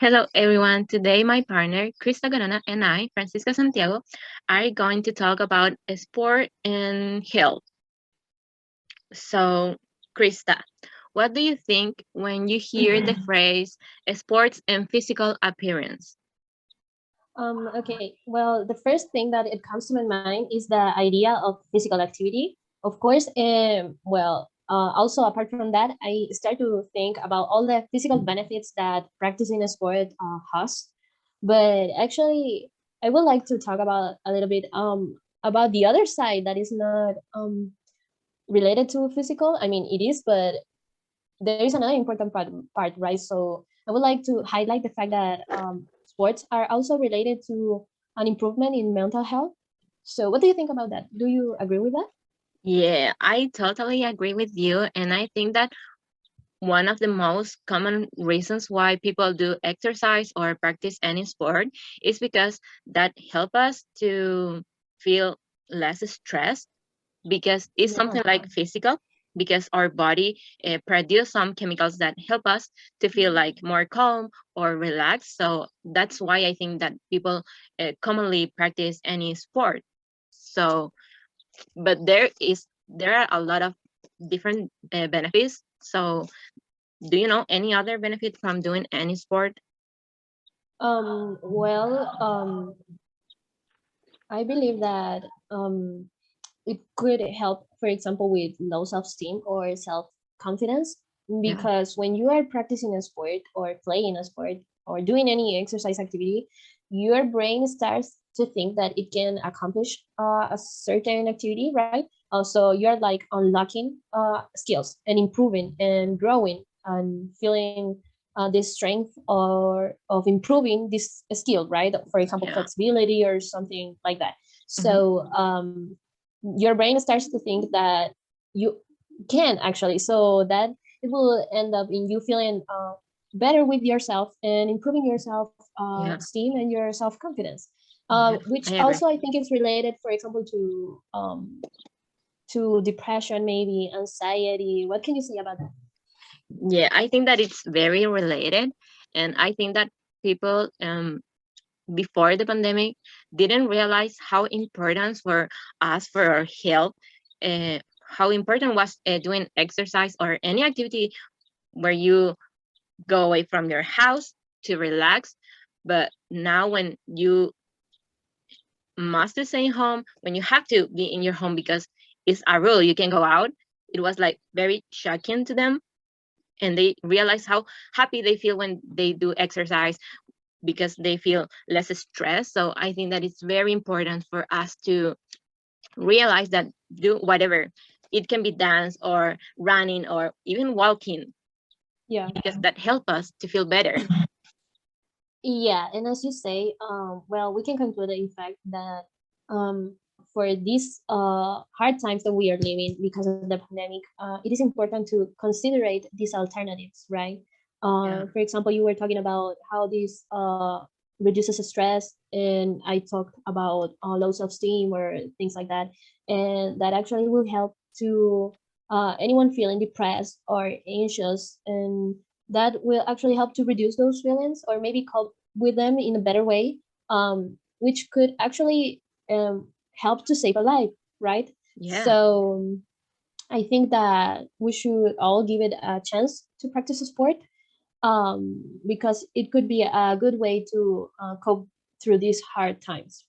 Hello, everyone. Today, my partner, Krista Garona, and I, Francisca Santiago, are going to talk about sport and health. So, Krista, what do you think when you hear the phrase sports and physical appearance? Okay, well, the first thing that it comes to my mind is the idea of physical activity. Of course, also apart from that, I start to think about all the physical benefits that practicing a sport has. But actually, I would like to talk about a little bit about the other side that is not related to physical. I mean, it is, but there is another important part, right? So I would like to highlight the fact that sports are also related to an improvement in mental health. So what do you think about that? Do you agree with that? Yeah, I totally agree with you. And I think that one of the most common reasons why people do exercise or practice any sport is because that help us to feel less stressed because it's Yeah. something like physical because our body produce some chemicals that help us to feel like more calm or relaxed. So that's why I think that people commonly practice any sport. So but there are a lot of different benefits. So do you know any other benefit from doing any sport? Well, I believe that it could help, for example, with low self-esteem or self-confidence, Yeah, because when you are practicing a sport or playing a sport or doing any exercise activity, your brain starts to think that it can accomplish a certain activity, right? Also, you're like unlocking skills and improving and growing and feeling this strength or of improving this skill, right? For example, yeah. flexibility or something like that. Hmm. So your brain starts to think that you can actually, so that it will end up in you feeling better with yourself and improving your self Yeah, esteem and your self confidence, yeah, which I agree. also I think is related, for example, to depression, maybe anxiety. What can you say about that? Yeah, I think that it's very related, and I think that people before the pandemic didn't realize how important for us for our health, how important was doing exercise or any activity where you go away from your house to relax. But now when you must stay home, when you have to be in your home because it's a rule, you can go out, it was like very shocking to them, and they realize how happy they feel when they do exercise because they feel less stressed. So I think that it's very important for us to realize that do whatever, it can be dance or running or even walking, Yeah. because that help us to feel better. Yeah, and as you say, well, we can conclude in fact that um, for these hard times that we are living because of the pandemic, it is important to consider these alternatives, right? Yeah, For example, you were talking about how this reduces stress, and I talked about low self-esteem or things like that, and that actually will help to anyone feeling depressed or anxious, and that will actually help to reduce those feelings or maybe cope with them in a better way, which could actually help to save a life, right? yeah, So I think that we should all give it a chance to practice a sport, because it could be a good way to cope through these hard times.